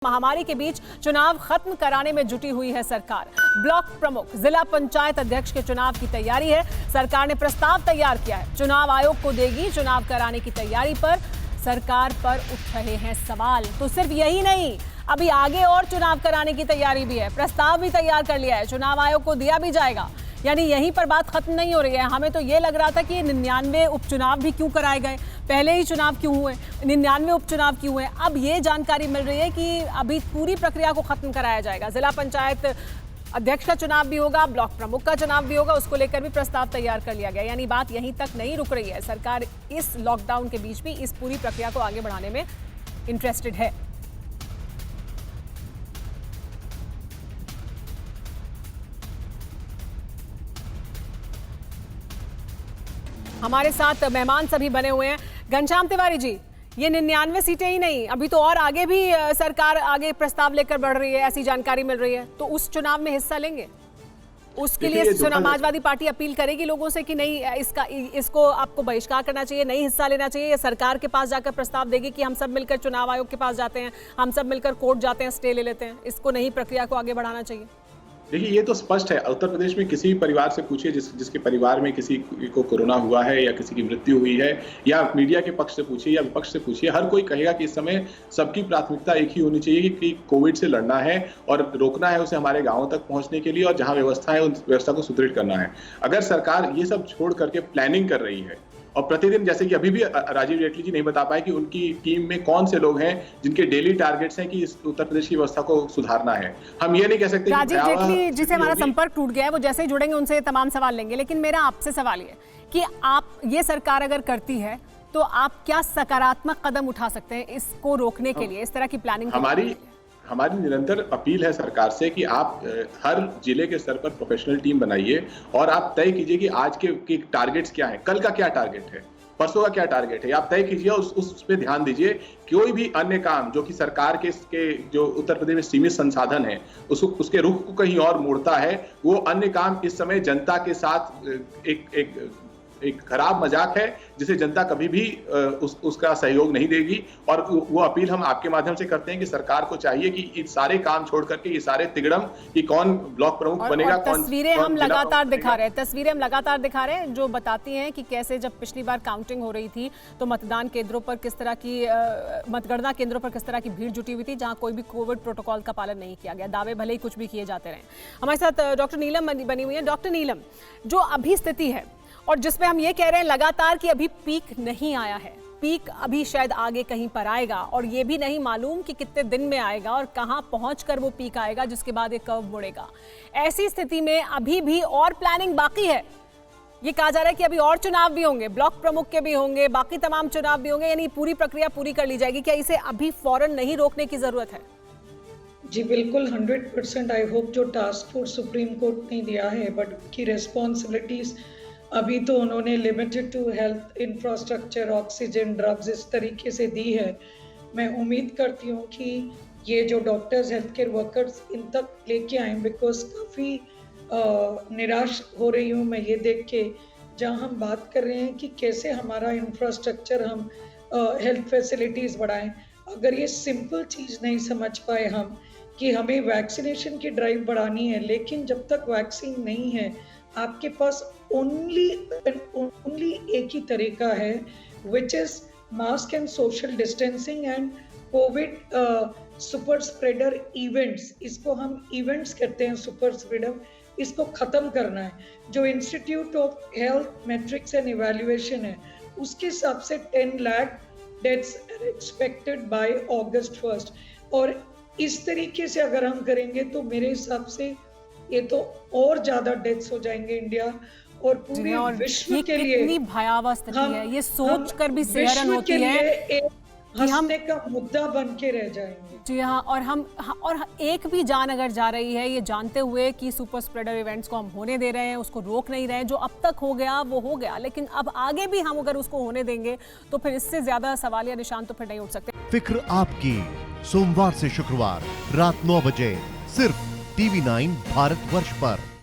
महामारी के बीच चुनाव खत्म कराने में जुटी हुई है सरकार। ब्लॉक प्रमुख, जिला पंचायत अध्यक्ष के चुनाव की तैयारी है। सरकार ने प्रस्ताव तैयार किया है, चुनाव आयोग को देगी। चुनाव कराने की तैयारी पर सरकार पर उठ रहे हैं सवाल। तो सिर्फ यही नहीं, अभी आगे और चुनाव कराने की तैयारी भी है। प्रस्ताव भी तैयार कर लिया है, चुनाव आयोग को दिया भी जाएगा। यानी यहीं पर बात खत्म नहीं हो रही है। हमें तो ये लग रहा था कि 99 उपचुनाव भी क्यों कराए गए, पहले ही चुनाव क्यों हुए, 99 उपचुनाव क्यों हुए। अब ये जानकारी मिल रही है कि अभी पूरी प्रक्रिया को खत्म कराया जाएगा। जिला पंचायत अध्यक्ष का चुनाव भी होगा, ब्लॉक प्रमुख का चुनाव भी होगा, उसको लेकर भी प्रस्ताव तैयार कर लिया गया। यानी बात यहीं तक नहीं रुक रही है। सरकार इस लॉकडाउन के बीच भी इस पूरी प्रक्रिया को आगे बढ़ाने में इंटरेस्टेड है। हमारे साथ मेहमान सभी बने हुए हैं। घनश्याम तिवारी जी, ये 99 सीटें ही नहीं, अभी तो और आगे भी सरकार आगे प्रस्ताव लेकर बढ़ रही है, ऐसी जानकारी मिल रही है। तो उस चुनाव में हिस्सा लेंगे? उसके लिए समाजवादी पार्टी अपील करेगी लोगों से कि नहीं, इसको आपको बहिष्कार करना चाहिए, नहीं हिस्सा लेना चाहिए, या सरकार के पास जाकर प्रस्ताव देगी कि हम सब मिलकर चुनाव आयोग के पास जाते हैं, हम सब मिलकर कोर्ट जाते हैं, स्टे ले लेते हैं, इसको नहीं प्रक्रिया को आगे बढ़ाना चाहिए? देखिए, ये तो स्पष्ट है। उत्तर प्रदेश में किसी भी परिवार से पूछिए जिसके परिवार में किसी को कोरोना हुआ है या किसी की मृत्यु हुई है, या मीडिया के पक्ष से पूछिए या विपक्ष से पूछिए, हर कोई कहेगा कि इस समय सबकी प्राथमिकता एक ही होनी चाहिए कि कोविड से लड़ना है और रोकना है उसे हमारे गांवों तक पहुंचने के लिए, और जहां व्यवस्था है उस व्यवस्था को सुदृढ़ करना है। अगर सरकार ये सब छोड़ करके प्लानिंग कर रही है और प्रतिदिन, जैसे कि अभी भी राजीव जेटली जी नहीं बता पाए कि उनकी टीम में कौन से लोग हैं जिनके डेली टारगेट्स हैं कि इस उत्तर प्रदेश की व्यवस्था को सुधारना है। हम ये नहीं कह सकते। राजीव जेटली जिसे हमारा संपर्क टूट गया है, वो जैसे ही जुड़ेंगे उनसे तमाम सवाल लेंगे। लेकिन मेरा आपसे सवाल ये कि आप ये सरकार अगर करती है तो आप क्या सकारात्मक कदम उठा सकते हैं इसको रोकने के लिए, इस तरह की प्लानिंग? हमारी निरंतर अपील है सरकार से कि आप हर जिले के स्तर पर प्रोफेशनल टीम बनाइए और आप तय कीजिए कि आज के टारगेट्स क्या हैं, कल का क्या टारगेट है, परसों का क्या टारगेट है, आप तय कीजिए। उस पे ध्यान दीजिए। कोई भी अन्य काम जो कि सरकार के जो उत्तर प्रदेश में सीमित संसाधन है उसके रुख को कहीं और मोड़ता है, वो अन्य काम इस समय जनता के साथ एक खराब मजाक है जिसे जनता कभी भी उसका सहयोग नहीं देगी। और वो अपील हम आपके माध्यम से करते हैं कि सरकार को चाहिए कि ये सारे काम छोड़ करके, ये सारे तिगड़म कि कौन ब्लॉक प्रमुख बनेगा, कौन तस्वीरें हम लगातार दिखा रहे हैं जो बताती हैं कि कैसे जब पिछली बार काउंटिंग हो रही थी तो मतदान केंद्रों पर किस तरह की मतगणना केंद्रों पर किस तरह की भीड़ जुटी हुई थी, जहां कोई भी कोविड प्रोटोकॉल का पालन नहीं किया गया। दावे भले ही कुछ भी किए जाते रहे। हमारे साथ डॉक्टर नीलम बनी हुई है। डॉक्टर नीलम, जो अभी स्थिति है और जिसमें हम ये कह रहे हैं लगातार कि अभी पीक नहीं आया है, पीक अभी शायद आगे कहीं पर आएगा, और ये भी नहीं मालूम कि कितने दिन में आएगा और कहां पहुंचकर वो पीक आएगा जिसके बाद एक कर्व मुड़ेगा। ऐसी स्थिति में अभी भी और प्लानिंग बाकी है। ये कहा जा रहा है कि अभी और चुनाव भी होंगे, ब्लॉक प्रमुख के भी होंगे, बाकी तमाम चुनाव भी होंगे, यानी पूरी प्रक्रिया पूरी कर ली जाएगी। क्या इसे अभी फौरन नहीं रोकने की जरूरत है? जी बिल्कुल, 100% आई होप जो टास्क फोर्स सुप्रीम कोर्ट ने दिया है, बट की रिस्पॉन्सिबिलिटीज अभी तो उन्होंने limited to health infrastructure, oxygen, drugs इस तरीके से दी है। मैं उम्मीद करती हूँ कि ये जो doctors, health care workers in तक लेके आए, बिकॉज काफ़ी निराश हो रही हूँ मैं ये देख के, जहाँ हम बात कर रहे हैं कि कैसे हमारा इंफ्रास्ट्रक्चर, हम हेल्थ फैसिलिटीज़ बढ़ाएं। अगर ये सिंपल चीज़ नहीं समझ पाए हम कि हमें वैक्सीनेशन की ड्राइव बढ़ानी है, लेकिन जब तक वैक्सीन नहीं है आपके पास ओनली एक ही तरीका है, which is mask and social distancing and Covid super spreader events. इसको हम इवेंट्स कहते हैं, सुपर स्प्रेडर, इसको खत्म करना है। जो institute of health matrix and evaluation है उसके हिसाब से 10 लाख डेथ्स एक्सपेक्टेड बाय अगस्त 1। और इस तरीके से अगर हम करेंगे तो मेरे हिसाब से ये तो और ज्यादा डेथ्स हो जाएंगे इंडिया और पूरे विश्व के लिए। कितनी भयावह स्थिति है, ये सोच कर भी सिहरन होती है कि हम का मुद्दा बन के रह जाएंगे। जी हाँ, और एक भी जान अगर जा रही है, ये जानते हुए कि सुपर स्प्रेडर इवेंट्स को हम होने दे रहे हैं, उसको रोक नहीं रहे हैं। जो अब तक हो गया वो हो गया, लेकिन अब आगे भी हम अगर उसको होने देंगे तो फिर इससे ज्यादा सवाल या निशान तो फिर नहीं उठ सकते। फिक्र आपकी, सोमवार से शुक्रवार रात 9 बजे सिर्फ TV9 भारतवर्ष पर।